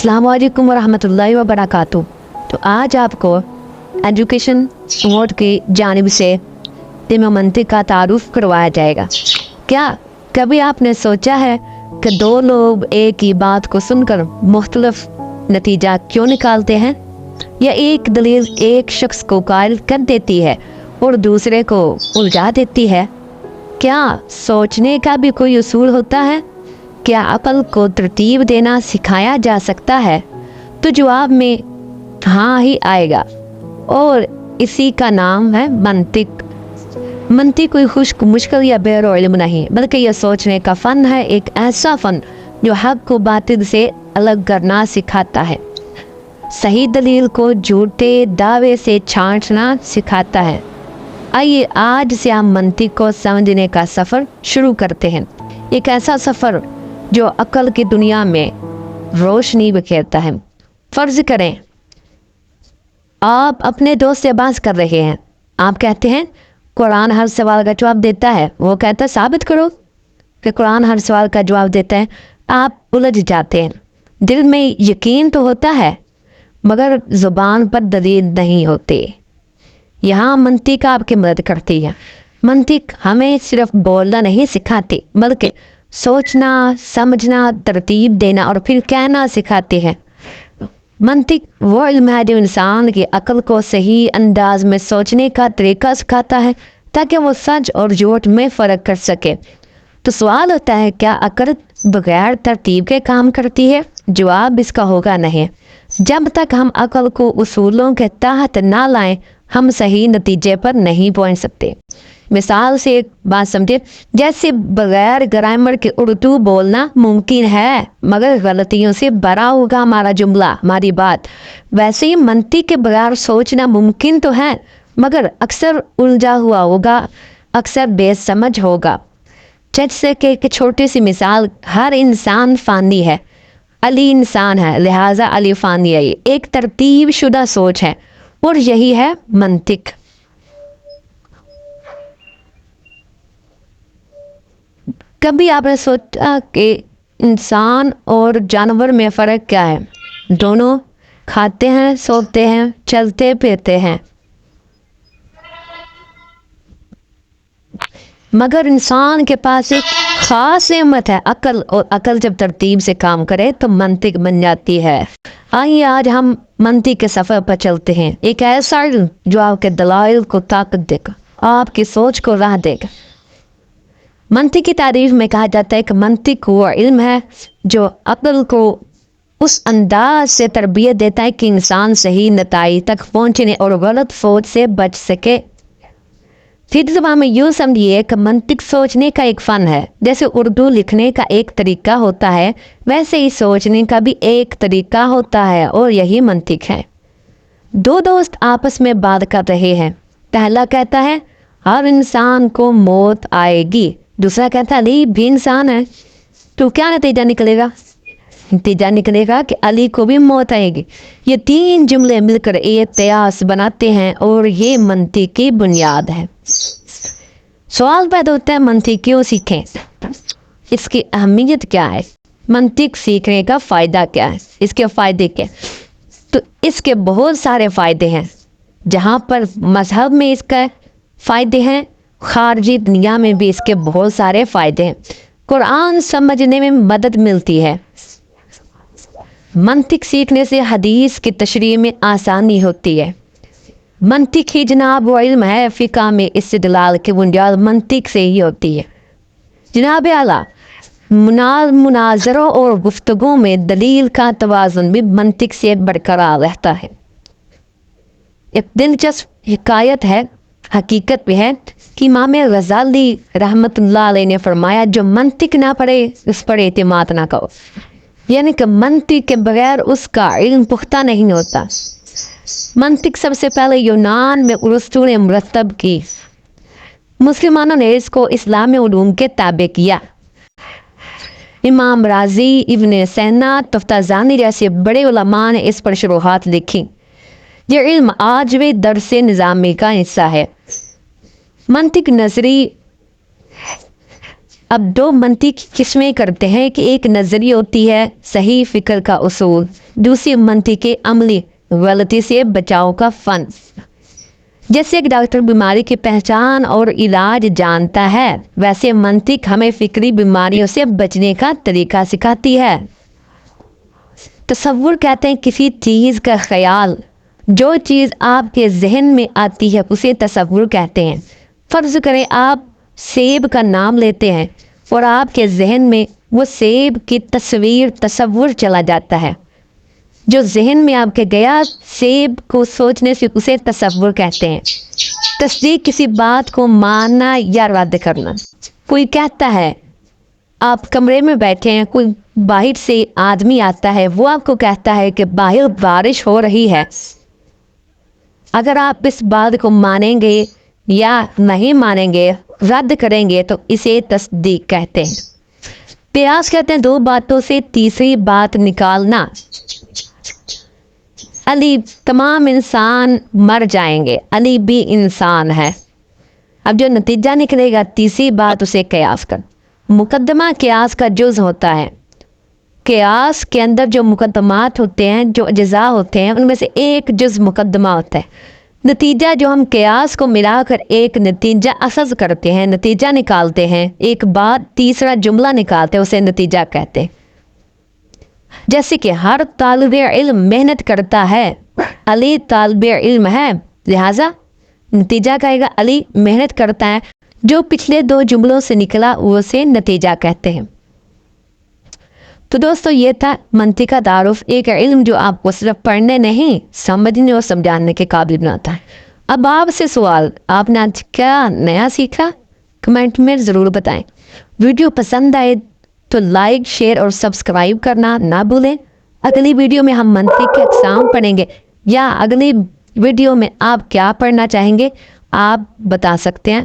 अस्सलाम वालेकुम वरहमतुल्लाहि वबरकातुहू। तो आज आपको एजुकेशन बोर्ड की जानिब से इल्म मंतिक का तारुफ करवाया जाएगा। क्या कभी आपने सोचा है कि दो लोग एक ही बात को सुनकर मुख्तलिफ नतीजा क्यों निकालते हैं? या एक दलील एक शख्स को कायल कर देती है और दूसरे को उलझा देती है? क्या सोचने का भी कोई उसूल होता है? क्या अक्ल को तरतीब देना सिखाया जा सकता है? तो जवाब में हाँ ही आएगा और इसी का नाम है मंतिक। मंतिक कोई खुश्क मुश्किल या बेरो इल्म नहीं, बल्कि यह सोचने का फ़न है, एक ऐसा फ़न जो हक को बातिल से अलग करना सिखाता है, सही दलील को झूठे दावे से छांटना सिखाता है। आइए आज से हम मंतिक को समझने का सफ़र शुरू करते हैं। एक ऐसा सफ़र जो अक्ल की दुनिया में रोशनी बिखेरता है। फ़र्ज़ करें आप अपने दोस्त से बहस कर रहे हैं। आप कहते हैं कुरान हर सवाल का जवाब देता है। वो कहता है साबित करो कि कुरान हर सवाल का जवाब देता है। आप उलझ जाते हैं। दिल में यकीन तो होता है मगर ज़ुबान पर दलील नहीं होती। यहाँ मंतिक आपकी मदद करती है। मंतिक हमें सिर्फ बोलना नहीं सिखाती, बल्कि सोचना, समझना, तरतीब देना और फिर कहना सिखाती है। मंतिक वो इल्म है जो इंसान की अक्ल को सही अंदाज में सोचने का तरीका सिखाता है ताकि वो सच और झूठ में फ़र्क कर सके। तो सवाल होता है, क्या अक्ल बगैर तरतीब के काम करती है? जवाब इसका होगा नहीं। जब तक हम अक्ल को उसूलों के तहत ना लाएं, हम सही नतीजे पर नहीं पहुंच सकते। मिसाल से एक बात समझे, जैसे बगैर ग्रामर के उर्दू बोलना मुमकिन है मगर गलतियों से भरा होगा हमारा जुमला, हमारी बात, वैसे ही मंतिक के बगैर सोचना मुमकिन तो है मगर अक्सर उलझा हुआ होगा, अक्सर बेसमझ होगा। जैसे कि एक छोटी सी मिसाल, हर इंसान फ़ानी है, अली इंसान है, लिहाजा अली फ़ानी है। एक तरतीब शुदा सोच है और यही है मंतिक। कभी आपने सोचा कि इंसान और जानवर में फ़र्क क्या है? दोनों खाते हैं, सोते हैं, चलते फिरते हैं, मगर इंसान के पास एक ख़ास नेमत है अक्ल, और अक्ल जब तरतीब से काम करे तो मंतिक बन जाती है। आइए आज हम मंतिक के सफ़र पर चलते हैं। एक ऐसा इल्म जो आपके दलाइल को ताकत देगा, आपकी सोच को राह देगा। मंतिक की तारीफ में कहा जाता है कि मंतिक वो इल्म है जो अक्ल को उस अंदाज से तरबियत देता है कि इंसान सही नताइज तक पहुँचने और गलत सोच से बच सके। सीधी ज़बान में यूँ समझिए कि मंतिक सोचने का एक फ़न है। जैसे उर्दू लिखने का एक तरीका होता है, वैसे ही सोचने का भी एक तरीका होता है और यही मंतिक है। दो दोस्त आपस में बात कर रहे हैं। पहला कहता है हर इंसान को मौत आएगी, दूसरा कहता है अली भी इंसान है। तो क्या नतीजा निकलेगा? नतीजा निकलेगा कि अली को भी मौत आएगी। ये तीन जुमले मिलकर एक कयास बनाते हैं और ये मंतिक की बुनियाद है। सवाल पैदा होता है मंतिक क्यों सीखें? इसकी अहमियत क्या है? मंतिक सीखने का फ़ायदा क्या है? इसके फ़ायदे क्या? तो इसके बहुत सारे फ़ायदे हैं। जहाँ पर मज़हब में इसका फ़ायदे हैं, खारजी दुनिया में भी इसके बहुत सारे फ़ायदे हैं। कुरान समझने में मदद मिलती है। मंतिक सीखने से हदीस की तशरीह में आसानी होती है। मंतिक ही जनाब वो इल्म है, फ़िक़्ह में इस्तिदलाल की बुनियाद मंतिक से ही होती है। जनाब आला मुनाज़रों और गुफ्तगू में दलील का तवाज़ुन भी मंतिक से बरकरार रहता है। एक दिलचस्प हिकायत है, हकीकत भी है कि इमाम गज़ाली रहमतुल्लाह अलैह ने फरमाया जो मंतिक ना पढ़े उस पर एतिमाद ना करो। यानी कि मंतिक के बगैर उसका इल्म पुख्ता नहीं होता। मंतिक सबसे पहले यूनान में उर्तू ने मुरतब की। मुसलमानों ने इसको इस्लामी उलूम के ताबे किया। इमाम राजी, इब्न सैना, तफ्ताज़ानी जैसे बड़े उलमा ने इस पर शुरूहात लिखी। ये इल्म आज भी दर्स निज़ामी का हिस्सा है। मंतिक नज़री اب دو منطق قسمیں کرتے ہیں کہ ایک نظری ہوتی ہے صحیح فکر کا اصول، دوسری منطق عملی غلطی سے بچاؤ کا فن۔ جیسے ایک ڈاکٹر بیماری کی پہچان اور علاج جانتا ہے، ویسے منطق ہمیں فکری بیماریوں سے بچنے کا طریقہ سکھاتی ہے۔ تصور کہتے ہیں کسی چیز کا خیال، جو چیز آپ کے ذہن میں آتی ہے اسے تصور کہتے ہیں۔ فرض کریں آپ سیب کا نام لیتے ہیں اور آپ کے ذہن میں وہ سیب کی تصور چلا جاتا ہے، جو ذہن میں آپ کے گیا سیب کو سوچنے سے اسے تصور کہتے ہیں۔ تصدیق کسی بات کو ماننا یا رد کرنا۔ کوئی کہتا ہے آپ کمرے میں بیٹھے ہیں، کوئی باہر سے آدمی آتا ہے، وہ آپ کو کہتا ہے کہ باہر بارش ہو رہی ہے۔ اگر آپ اس بات کو مانیں گے یا نہیں مانیں گے، رد کریں گے، تو اسے تصدیق کہتے ہیں۔ قیاس کہتے ہیں دو باتوں سے تیسری بات نکالنا۔ علی تمام انسان مر جائیں گے، علی بھی انسان ہے۔ اب جو نتیجہ نکلے گا تیسری بات اسے قیاس کر۔ مقدمہ قیاس کا جز ہوتا ہے۔ قیاس کے اندر جو مقدمات ہوتے ہیں، جو اجزاء ہوتے ہیں، ان میں سے ایک جز مقدمہ ہوتا ہے۔ نتیجہ جو ہم قیاس کو ملا کر ایک نتیجہ اخذ کرتے ہیں، نتیجہ نکالتے ہیں، ایک بات تیسرا جملہ نکالتے ہیں، اسے نتیجہ کہتے ہیں۔ جیسے کہ ہر طالب علم محنت کرتا ہے، علی طالب علم ہے، لہذا نتیجہ کہے گا علی محنت کرتا ہے۔ جو پچھلے دو جملوں سے نکلا اسے نتیجہ کہتے ہیں۔ تو دوستو یہ تھا منطق کا تعارف، ایک علم جو آپ کو صرف پڑھنے نہیں سمجھنے اور سمجھانے کے قابل بناتا ہے۔ اب آپ سے سوال، آپ نے آج کیا نیا سیکھا؟ کمنٹ میں ضرور بتائیں۔ ویڈیو پسند آئے تو لائک، شیئر اور سبسکرائب کرنا نہ بھولیں۔ اگلی ویڈیو میں ہم منطق کے اقسام پڑھیں گے، یا اگلی ویڈیو میں آپ کیا پڑھنا چاہیں گے آپ بتا سکتے ہیں۔